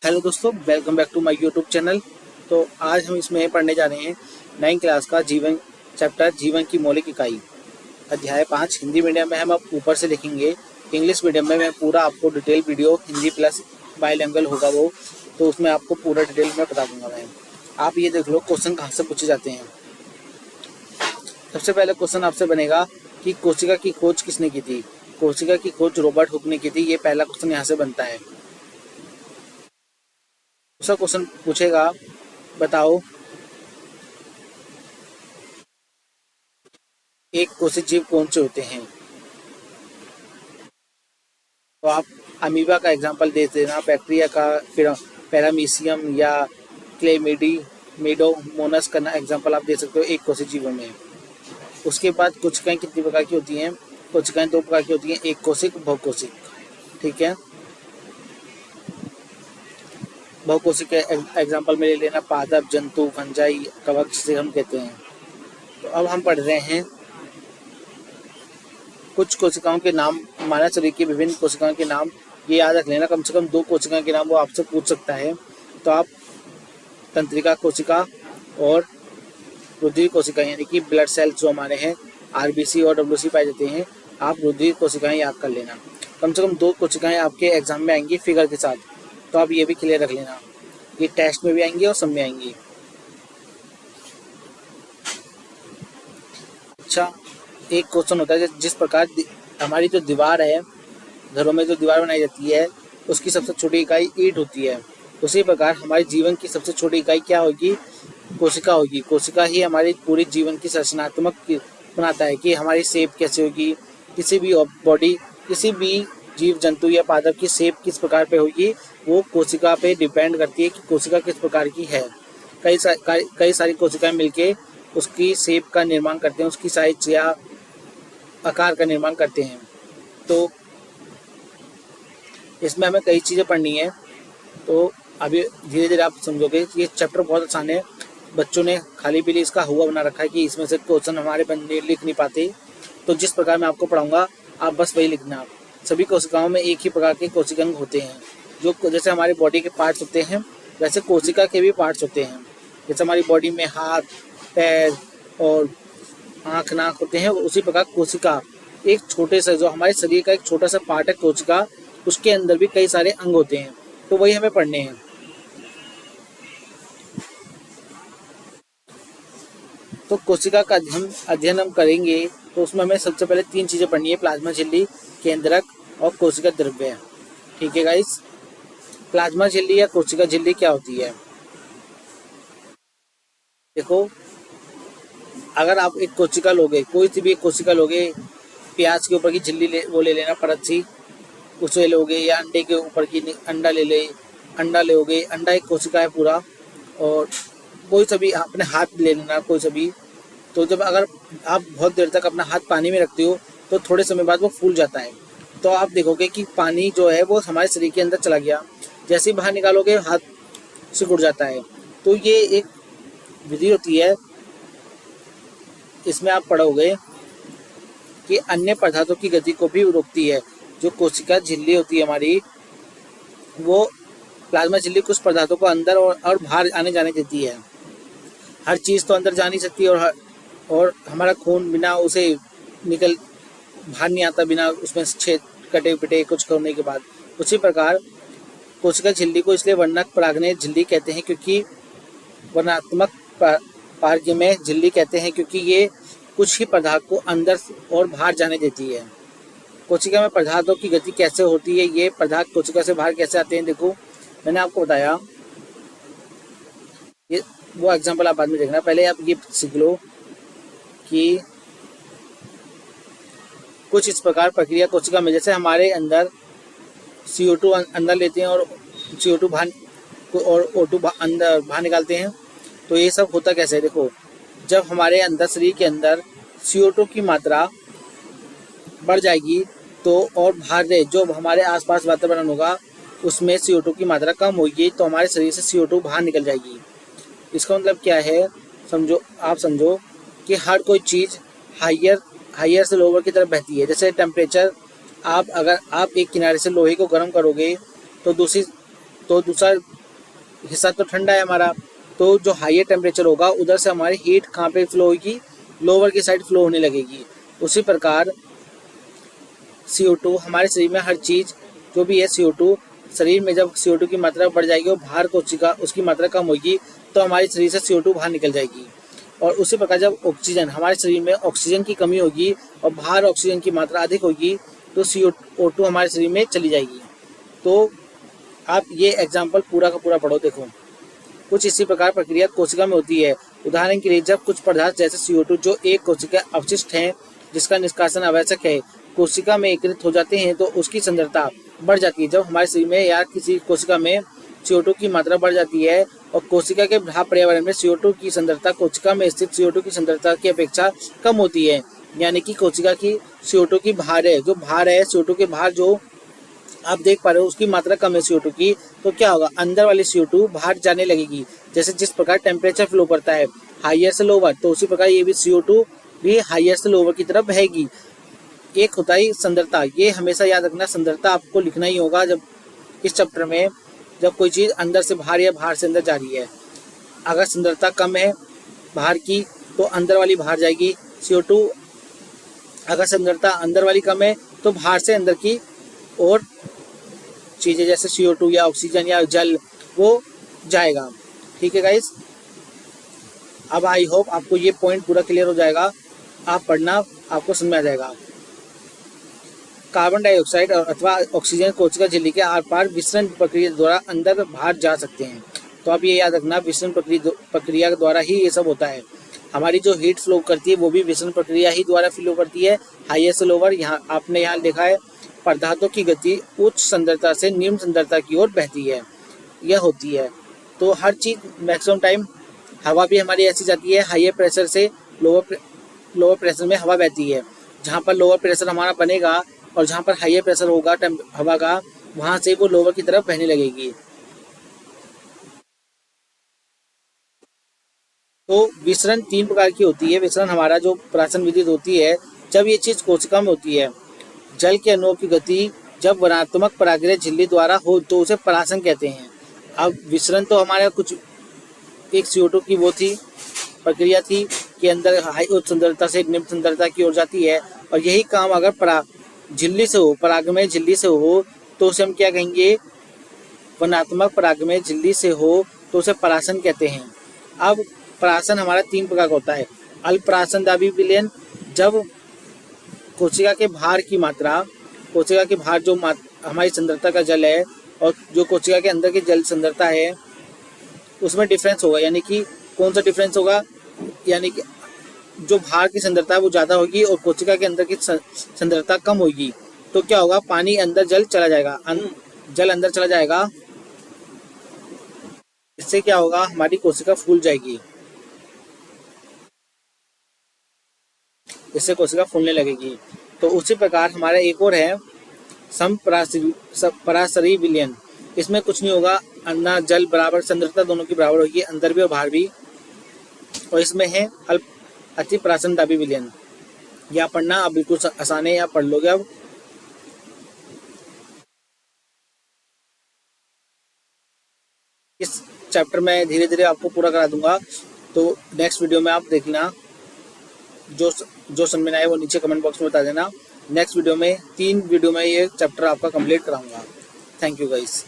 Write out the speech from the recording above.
Hello दोस्तों, welcome back to my YouTube channel. तो आज हम इसमें पढ़ने जा रहे हैं 9वीं क्लास का जीवन चैप्टर जीवन की मौलिक इकाई अध्याय 5। हिंदी मीडियम में हम अब ऊपर से लिखेंगे, इंग्लिश मीडियम में मैं पूरा आपको detail video Hindi plus bilingual होगा वो, तो उसमें आपको पूरा डिटेल में बता दूंगा मैं। आप ये देख लो क्वेश्चन कहाँ से पूछे जाते हैं। सबसे पहले क्वेश्चन आपसे बनेगा कि कोशिका की खोज किसने की थी। कोशिका की खोज रॉबर्ट हुक ने की थी। ये पहला क्वेश्चन यहाँ से बनता है। दूसरा क्वेश्चन पूछेगा, बताओ एक कोशिक जीव कौन से होते हैं। तो आप अमीबा का एग्जांपल दे देना, बैक्टीरिया का, फिर पैरामीशियम या क्लेमिडोमोनास का एग्जांपल आप दे सकते हो एक कोशिक जीवों में। उसके बाद कोशिकाएं कितनी प्रकार की होती हैं। कोशिकाएं 2 प्रकार की होती हैं, एक कोशिक, बहुकोशिक। ठीक है, बहुकोशिक के एग्जाम्पल में ले लेना पादप, जंतु, फंजाई, कवक जिसे हम कहते हैं। तो अब हम पढ़ रहे हैं कुछ कोशिकाओं के नाम, मानव शरीर की विभिन्न कोशिकाओं के नाम। ये याद रख लेना, कम से कम 2 कोशिकाओं के नाम वो आपसे पूछ सकता है। तो आप तंत्रिका कोशिका और रुधिर कोशिका यानी कि ब्लड सेल्स जो हमारे हैं आरबीसी और डब्ल्यूसी पाए जाते हैं, आप रुधिर कोशिकाएं याद कर लेना। कम से कम 2 कोशिकाएं आपके एग्जाम में आएंगी फिगर के साथ, तो आप ये भी क्लियर रख लेना। ये टेस्ट में भी आएंगी और सब में आएंगी। अच्छा, एक क्वेश्चन होता है जिस प्रकार हमारी जो दीवार है, घरों में जो दीवार बनाई जाती है उसकी सबसे छोटी इकाई ईंट होती है, उसी प्रकार हमारे जीवन की सबसे छोटी इकाई क्या होगी, कोशिका होगी। कोशिका ही हमारी पूरी जीवन की संरचनात्मक बनाता है कि हमारी शेप कैसे होगी। किसी भी बॉडी, किसी भी जीव जंतु या पादप की शेप किस प्रकार पे होगी, वो कोशिका पे डिपेंड करती है कि कोशिका किस प्रकार की है। कई सारी कोशिकाएं मिलके उसकी शेप का निर्माण करते हैं, उसकी साइज या आकार का निर्माण करते हैं। तो इसमें हमें कई चीज़ें पढ़नी है, तो अभी धीरे धीरे आप समझोगे। ये चैप्टर बहुत आसान है, बच्चों ने खाली पीली इसका हुआ बना रखा है कि इसमें से क्वेश्चन हमारे बंदे लिख नहीं पाते। तो जिस प्रकार मैं आपको पढ़ाऊंगा आप बस वही लिखना। सभी कोशिकाओं में एक ही प्रकार के कोशिकांग होते हैं। जो जैसे हमारे बॉडी के पार्ट्स होते हैं वैसे कोशिका के भी पार्ट्स होते हैं। जैसे हमारी बॉडी में हाथ, पैर और आँख, नाक होते हैं, उसी प्रकार कोशिका एक छोटे से, जो हमारे शरीर का एक छोटा सा पार्ट है कोशिका, उसके अंदर भी कई सारे अंग होते हैं। तो वही हमें पढ़ने हैं। तो कोशिका का अध्ययन हम करेंगे तो उसमें हमें सबसे पहले 3 चीज़ें पढ़नी है, प्लाज्मा झिल्ली, केंद्रक और कोशिका द्रव्य। ठीक है गाइस, प्लाज्मा झिल्ली या कोशिका झिल्ली क्या होती है। देखो, अगर आप एक कोशिका लोगे, कोई सी भी एक कोशिका लोगे, प्याज के ऊपर की झिल्ली वो ले लेना, परत सी उसे लोगे, या अंडे के ऊपर की अंडा अंडा लोगे। अंडा एक कोशिका है पूरा। और कोई सा भी अपने हाथ ले लेना, कोई सा भी। तो जब अगर आप बहुत देर तक अपना हाथ पानी में रखते हो तो थोड़े समय बाद वो फूल जाता है। तो आप देखोगे कि पानी जो है वो हमारे शरीर के अंदर चला गया, जैसे ही बाहर निकालोगे हाथ सिकुड़ जाता है। तो ये एक विधि होती है, इसमें आप पढ़ोगे कि अन्य पदार्थों की गति को भी रोकती है। जो कोशिका झिल्ली होती है हमारी, वो प्लाज्मा झिल्ली कुछ पदार्थों को अंदर और बाहर आने जाने देती है। हर चीज़ तो अंदर जा नहीं सकती, और हमारा खून बिना उसे निकल बाहर नहीं आता, बिना उसमें छेद कटे पिटे कुछ करने के बाद। उसी प्रकार कोशिका झिल्ली को इसलिए वर्णक परागणय झिल्ली कहते हैं, क्योंकि वर्णात्मक पारगम्य झिल्ली कहते हैं, क्योंकि ये कुछ ही पदार्थ को अंदर और बाहर जाने देती है। कोशिका में पदार्थों की गति कैसे होती है, ये पदार्थ कोशिका से बाहर कैसे आते हैं। देखो, मैंने आपको बताया, ये वो एग्जांपल आप बाद में देखना, पहले आप ये सीख लो कि कुछ इस प्रकार प्रक्रिया कोशिका में, जैसे हमारे अंदर CO2 अंदर लेते हैं और CO2 बाहर, और O2 अंदर बाहर निकालते हैं। तो ये सब होता कैसे है। देखो, जब हमारे अंदर, शरीर के अंदर CO2 की मात्रा बढ़ जाएगी तो, और बाहर जो हमारे आसपास वातावरण होगा उसमें CO2 की मात्रा कम होगी, तो हमारे शरीर से CO2 बाहर निकल जाएगी। इसका मतलब क्या है, आप समझो कि हर कोई चीज़ हायर से लोअर की तरफ बहती है। जैसे टेम्परेचर, अगर आप एक किनारे से लोहे को गर्म करोगे तो दूसरा हिस्सा तो ठंडा है हमारा, तो जो हाईयर टेम्परेचर होगा उधर से हमारी हीट कहाँ पे फ्लो होगी, लोअर की साइड फ्लो होने लगेगी। उसी प्रकार CO2 हमारे शरीर में हर चीज़ जो भी है CO2 शरीर में जब CO2 की मात्रा बढ़ जाएगी और बाहर कोशिका उसकी मात्रा कम होगी तो हमारे शरीर से CO2 बाहर निकल जाएगी। और उसी प्रकार जब ऑक्सीजन हमारे शरीर में ऑक्सीजन की कमी होगी और बाहर ऑक्सीजन की मात्रा अधिक होगी तो CO2 हमारे शरीर में चली जाएगी। तो आप ये एग्जाम्पल पूरा का पूरा पढ़ो। देखो कुछ इसी प्रकार प्रक्रिया कोशिका में होती है। उदाहरण के लिए जब कुछ पदार्थ जैसे CO2 जो एक कोशिका अवशिष्ट हैं जिसका निष्कासन आवश्यक है कोशिका में एकत्रित हो जाते हैं तो उसकी सांद्रता बढ़ जाती है। जब हमारे शरीर में या किसी कोशिका में CO2 की मात्रा बढ़ जाती है और कोशिका के बाह्य पर्यावरण में CO2 की सांद्रता कोशिका में स्थित CO2 की सांद्रता की अपेक्षा कम होती है, यानी कि कोशिका की CO2 की बाहर है जो बाहर है CO2 के बाहर जो आप देख पा रहे हो उसकी मात्रा कम है CO2 की, तो क्या होगा अंदर वाली CO2 बाहर जाने लगेगी। जैसे जिस प्रकार टेम्परेचर फ्लो करता है हाइयर से लोअर, तो उसी प्रकार ये भी CO2 भी हाइयर से लोअर की तरफ बहेगी। एक होता है सांद्रता, ये हमेशा याद रखना, सांद्रता आपको लिखना ही होगा जब इस चैप्टर में जब कोई चीज़ अंदर से बाहर या बाहर से अंदर जा रही है। अगर सांद्रता कम है बाहर की तो अंदर वाली बाहर जाएगी CO2, अगर सांद्रता अंदर वाली कम है तो बाहर से अंदर की और चीज़ें जैसे CO2 या ऑक्सीजन या जल वो जाएगा। ठीक है गाइस, अब आई होप आपको ये पॉइंट पूरा क्लियर हो जाएगा। आप पढ़ना आपको समझ में आ जाएगा। कार्बन डाइऑक्साइड अथवा ऑक्सीजन कोशिका झिल्ली के आर पार विसरण प्रक्रिया द्वारा अंदर बाहर जा सकते हैं। तो आप ये याद रखना विसरण प्रक्रिया द्वारा ही ये सब होता है। हमारी जो हीट फ्लो करती है वो भी विसरण प्रक्रिया ही द्वारा फ्लो करती है, हाईयर से लोअर। यहाँ आपने यहाँ देखा है पदार्थों की गति उच्च सांद्रता से निम्न सांद्रता की ओर बहती है, यह होती है। तो हर चीज़ मैक्सिमम टाइम हवा भी हमारी ऐसी जाती है, हाईयर प्रेशर से लोअर प्रेशर में हवा बहती है। जहाँ पर लोअर प्रेशर हमारा बनेगा और जहाँ पर हाईयर प्रेशर होगा हवा का, वहाँ से वो लोअर की तरफ बहने लगेगी। तो विसरण 3 प्रकार की होती है। विसरण हमारा जो प्राशन विधि होती है जब ये चीज़ कोशिका में होती है। जल के अणुओं की गति जब वर्णात्मक परागीय झिल्ली द्वारा हो तो उसे परासन कहते हैं। अब विसरण तो हमारे कुछ एक CO2 की वो थी प्रक्रिया थी कि अंदर हाई उच्च सांद्रता से निम्न सांद्रता की ओर जाती है, और यही काम अगर झिल्ली से हो, परागमय झिल्ली से हो तो उसे हम क्या कहेंगे, वर्णात्मक परागमय झिल्ली से हो तो उसे परासन कहते हैं। अब परासन हमारा 3 प्रकार का होता है। अल्पराशन दाबी विलयन, जब कोशिका के बाहर की मात्रा, कोशिका के बाहर जो हमारी सांद्रता का जल है और जो कोशिका के अंदर की जल सांद्रता है उसमें डिफरेंस होगा। यानी कि कौन सा डिफरेंस होगा, यानी कि जो बाहर की सांद्रता है वो ज़्यादा होगी और कोशिका के अंदर की सांद्रता कम होगी। तो क्या होगा, पानी अंदर जल चला जाएगा, जल अंदर चला जाएगा। इससे क्या होगा, हमारी कोशिका फूल जाएगी, इससे कोशिका फूलने लगेगी। तो उसी प्रकार हमारा एक और है समपराशरी विलयन। इसमें कुछ नहीं होगा, अन्ना जल बराबर सांद्रता दोनों की बराबर होगी, अंदर भी और बाहर भी। और इसमें है अति प्राशन दाबी विलयन। या पढ़ना आप बिल्कुल आसान है, या पढ़ लोगे। अब इस चैप्टर में धीरे धीरे आपको पूरा करा दूंगा, तो नेक्स्ट वीडियो में आप देखना। जो समझ में आए वो नीचे कमेंट बॉक्स में बता देना। नेक्स्ट वीडियो में 3 वीडियो में ये चैप्टर आपका कंप्लीट कराऊंगा। Thank you guys.